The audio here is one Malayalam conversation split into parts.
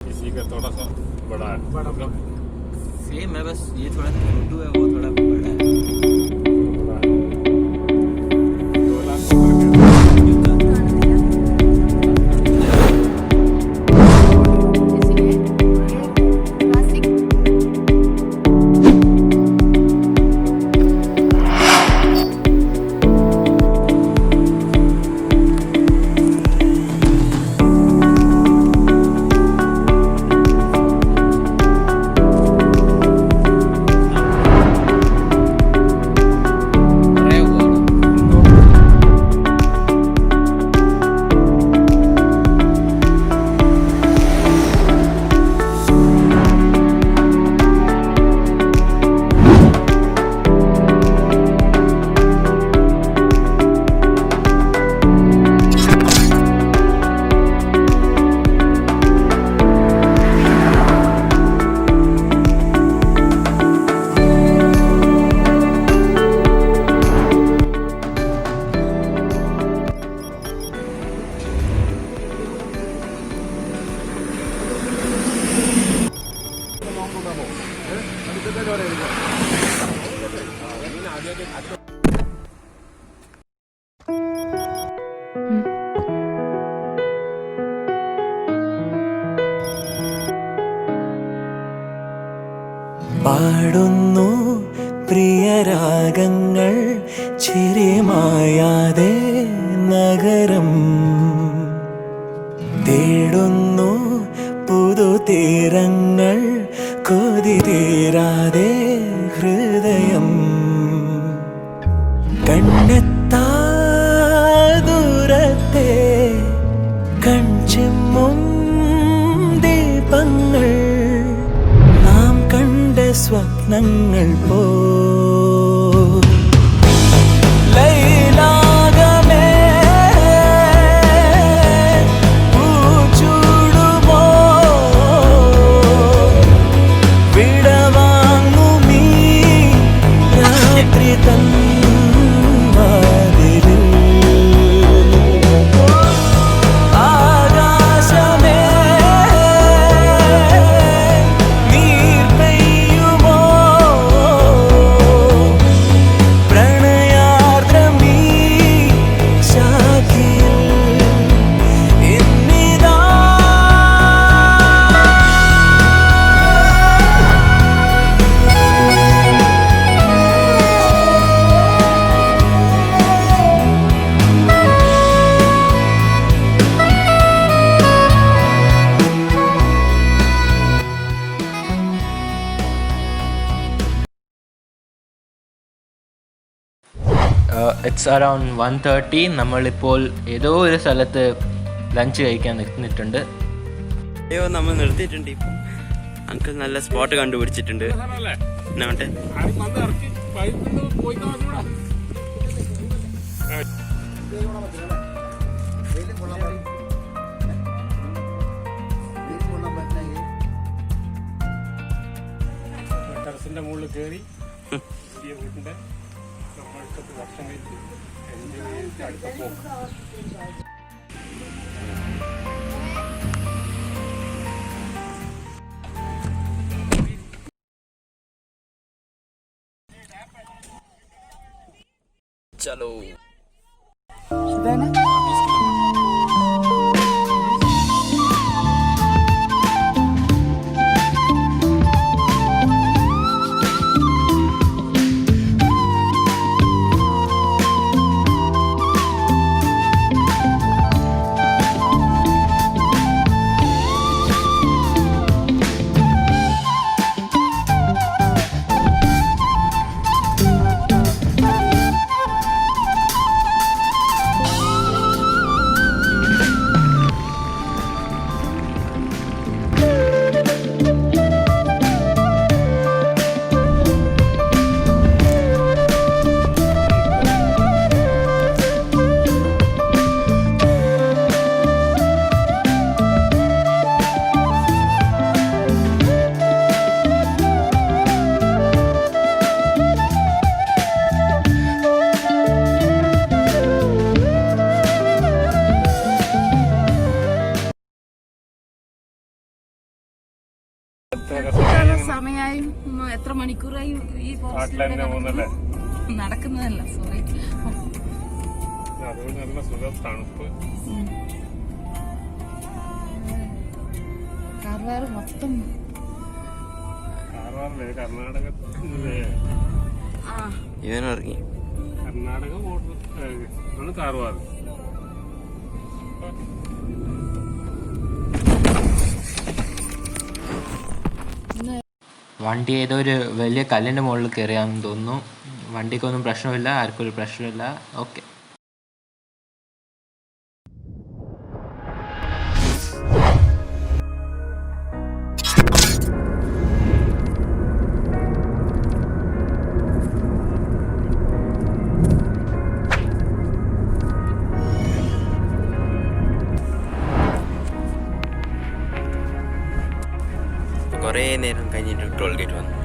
इसी का थोड़ा सा बड़ा है, सेम है, बस ये थोड़ा छोटू है, वो थोड़ा बड़ा है। പാടുന്നു പ്രിയരാഗങ്ങൾ ചിരിമായാതെ നഗരം തേടുന്നു പുതുതീരങ്ങൾ കൊതി തീരാതെ ഹൃദയം കണ്ണെത്താ ദൂരത്തെ കൺചിമ്മും ദീപങ്ങൾ നാം കണ്ട സ്വപ്നങ്ങൾ പോ ലൈലാകമേ പൂച്ചൂടുമോ വിടവാങ്ങുമീ രാത്രി തൻ വാതിലിൽ ആകാശമേ നീർ പെയ്യുമോ പ്രണയാർദ്രമീ ശാഖിയിൽ ഇന്നിതാ ഇറ്റ്സ് അറൗണ്ട് 1:30. നമ്മളിപ്പോൾ ഏതോ ഒരു സ്ഥലത്ത് ലഞ്ച് കഴിക്കാൻ നിൽക്കുന്നുണ്ട്. അയ്യോ നമ്മൾ നിർത്തിയിട്ടുണ്ട്. ഇപ്പം അങ്കിൾ നല്ല സ്പോട്ട് കണ്ടുപിടിച്ചിട്ടുണ്ട്. എന്നാട്ടെ ടെറസിന്റെ മുകളിൽ കയറി പുതിയ വീട്ടിന്റെ ഭക്ഷണം കഴിച്ച് എൻജോയ് ചെയ്തിട്ട് അടുത്ത പോക്ക്. ചലോ സമയായും എത്ര മണിക്കൂറായി ഈ കാട്ടിലെന്നെ പോകുന്നല്ലേ നടക്കുന്നതല്ല. സോറി. അതുകൊണ്ട് നല്ല സുഖം, തണുപ്പ്. കാർവാർ മൊത്തം കാർവാറിലെ കർണാടകത്തിലെ ഇവനിറങ്ങി കർണാടക ബോർഡർ കാർവാർ. വണ്ടി ഏതോ ഒരു വലിയ കല്ലിൻ്റെ മുകളിൽ കയറിയാണെന്ന് തോന്നുന്നു. വണ്ടിക്കൊന്നും പ്രശ്നമില്ല, ആർക്കും ഒരു പ്രശ്നമില്ല. ഓക്കെ. കുറേ നേരം കഴിഞ്ഞിട്ട് ടോൾ ഗേറ്റ് വന്നു.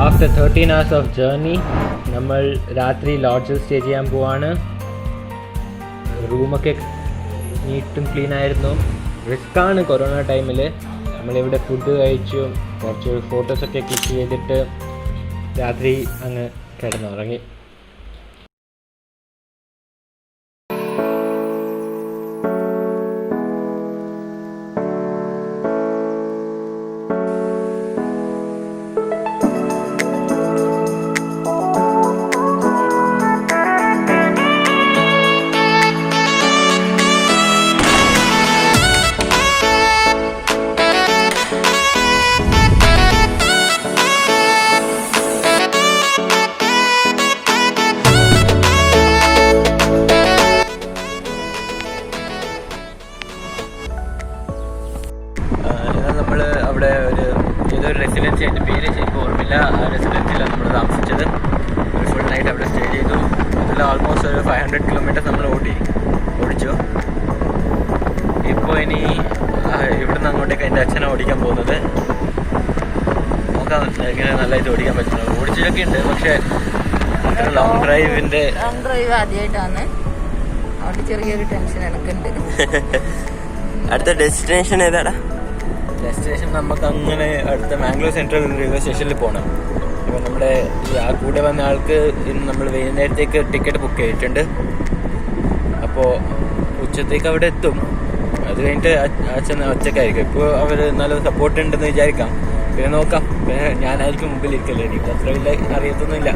ആഫ്റ്റർ 13 hours ഓഫ് ജേർണി നമ്മൾ രാത്രി ലോഡ്ജിൽ സ്റ്റേ ചെയ്യാൻ പോവാണ്. റൂമൊക്കെ നീറ്റും ക്ലീൻ ആയിരുന്നു. റിസ്ക്കാണ് കൊറോണ ടൈമിൽ. നമ്മളിവിടെ ഫുഡ് കഴിച്ചു, കുറച്ച് ഫോട്ടോസൊക്കെ ക്ലിക്ക് ചെയ്തിട്ട് രാത്രി അങ്ങ് കിടന്നുറങ്ങി. നമ്മൾ അവിടെ ഏതൊരു റെസിഡൻസി, അതിൻ്റെ പേര് ശരിക്കും ഓർമ്മയില്ല, ആ റെസിഡൻസിലാണ് നമ്മൾ താമസിച്ചത്. ഒരു ഫുൾ നൈറ്റ് അവിടെ സ്റ്റേ ചെയ്തു. അതിൽ ഓൾമോസ്റ്റ് ഒരു 500 kilometers നമ്മൾ ഓടിച്ചു. ഇപ്പോൾ ഇനി ഇവിടുന്ന് അങ്ങോട്ടേക്ക് എൻ്റെ അച്ഛനെ ഓടിക്കാൻ പോകുന്നത്. നോക്കാം എങ്ങനെ നല്ലതായിട്ട് ഓടിക്കാൻ പറ്റുന്നത്. ഓടിച്ചതൊക്കെ ഉണ്ട്, പക്ഷേ അത്ര ലോങ് ഡ്രൈവ് ആദ്യമായിട്ടാണ്. അവിടെ ചെറിയൊരു ടെൻഷൻ എനിക്കുണ്ട്. അടുത്ത ഡെസ്റ്റിനേഷൻ ഏതാടാ? ഡെസ്റ്റിനേഷൻ നമുക്ക് അങ്ങനെ അടുത്ത മാംഗ്ലൂർ സെൻട്രൽ റെയിൽവേ സ്റ്റേഷനിൽ പോകണം. ഇപ്പം നമ്മുടെ ആ കൂടെ വന്ന ആൾക്ക് ഇന്ന് നമ്മൾ വൈകുന്നേരത്തേക്ക് ടിക്കറ്റ് ബുക്ക് ചെയ്തിട്ടുണ്ട്. അപ്പോൾ ഉച്ചത്തേക്ക് അവിടെ എത്തും. അത് കഴിഞ്ഞിട്ട് അച്ഛൻ ഒറ്റയ്ക്കായിരിക്കും. ഇപ്പോൾ അവർ നല്ല സപ്പോർട്ട് ഉണ്ടെന്ന് വിചാരിക്കാം. പിന്നെ നോക്കാം. പിന്നെ ഞാനായിരിക്കും മുമ്പിലിരിക്കല്ലേ, എനിക്ക് അത്ര വലിയ അറിയത്തൊന്നുമില്ല.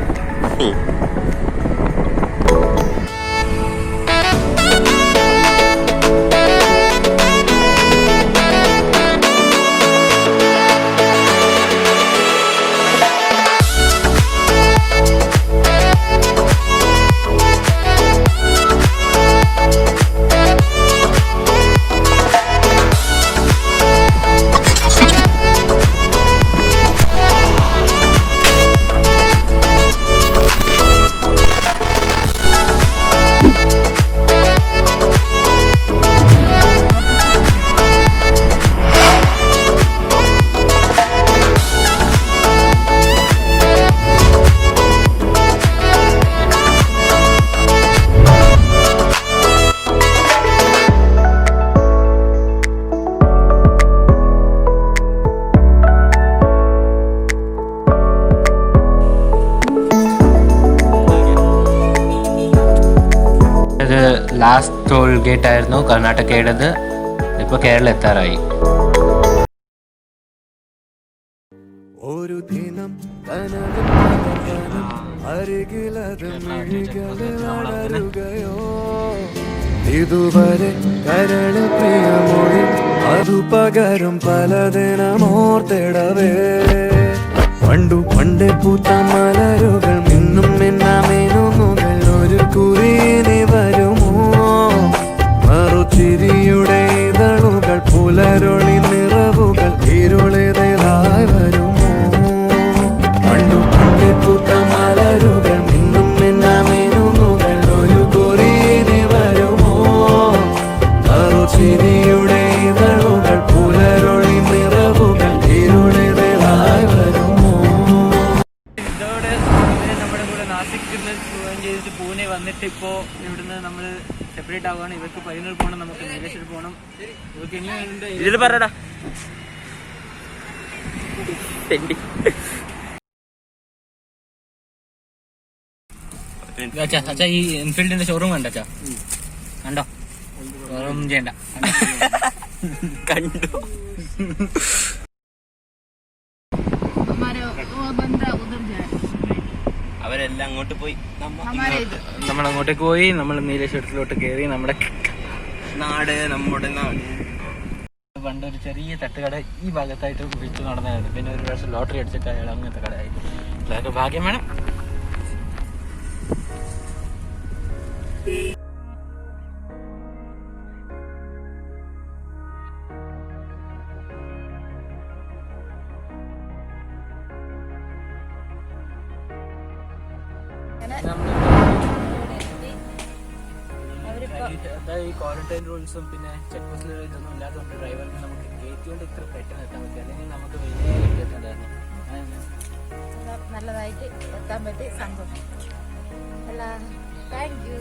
ലാസ്റ്റ് ടോൾ ഗേറ്റ് ആയിരുന്നു കർണാടകയുടേത്. ഇപ്പോൾ കേരളം എത്താറായി. ഒരു ദിനം അരികിലത് മിഴികളിൽ വളരുകയോ ഇതുവരെ കരള് പ്രിയമൊഴി അതു പകരും പലതിനമോർത്തിടവേ പണ്ടു പണ്ടേ പൂത്ത മലരുകൾ മിന്നും മിന്നാമേനുന്നുകൾ ഒരു കുറിയിനി വരുമോ മറുചിരിയുടെ ഇതളുകൾ പുലരൊളി നിറവുകൾ ഇരുളിതായി വരുമോ പണ്ടു പണ്ടേ പൂത്ത മലരുകൾ മിന്നും മിന്നാമേനുന്നുകൾ ഒരു കുറിയിനി വരുമോ മറുചിരിയുടെ ഇതളുകൾ പുലരൊളി നിറവുകൾ ഇരുളിതായി വരുമോ. ഇതോടെ നമ്മുടെ കൂടെ നാസിക് ജോയിൻ ചെയ്തിട്ട് പൂനെ വന്നിട്ട് ഇപ്പോൾ ഇവിടുന്ന് നമ്മൾ സെപ്പറേറ്റ് ആവുകയാണ്. ഇവർക്ക് പയ്യന്നൂർ പോകണം, നമുക്ക് നീലേശ്വരം പോകണം. ഇവർക്ക് ഇനിയുണ്ട്. ഇതിൽ പറയടാ അച്ഛാ ഈ എൻഫീൽഡിന്റെ ഷോറൂം കണ്ടോ അച്ഛാ? കണ്ടോ? വേറൊന്നും ചെയ്യണ്ട, കണ്ടു. അവരെല്ലാം അങ്ങോട്ട് പോയി, നമ്മൾ അങ്ങോട്ടേക്ക് പോയി. നമ്മൾ നീലേശ്വരത്തിലോട്ട് കയറി. നമ്മുടെ നാട് നമ്മുടെ നാട്. പണ്ട് ഒരു ചെറിയ തട്ടുകട ഈ ഭാഗത്തായിട്ട് വിറ്റ് നടന്നായിരുന്നു. പിന്നെ ഒരു പ്രാവശ്യം ലോട്ടറി അടിച്ചിട്ട് അയാൾ അങ്ങനത്തെ കടയായി. അതൊക്കെ ഭാഗ്യം വേണം. ഈ ക്വാറന്റൈൻ റൂൾസും പിന്നെ ചെക്ക് പോസ്റ്റിൽ ഇതൊന്നും ഇല്ലാത്തതുകൊണ്ട് ഡ്രൈവറിന് നമുക്ക് കയറ്റിക്കൊണ്ട് ഇത്ര പെട്ടെന്ന് എത്താൻ പറ്റും. അല്ലെങ്കിൽ നമുക്ക് വലിയ എത്തിയിട്ടുണ്ടായിരുന്നു. നല്ലതായിട്ട് എത്താൻ പറ്റി സന്തോഷം. Thank you.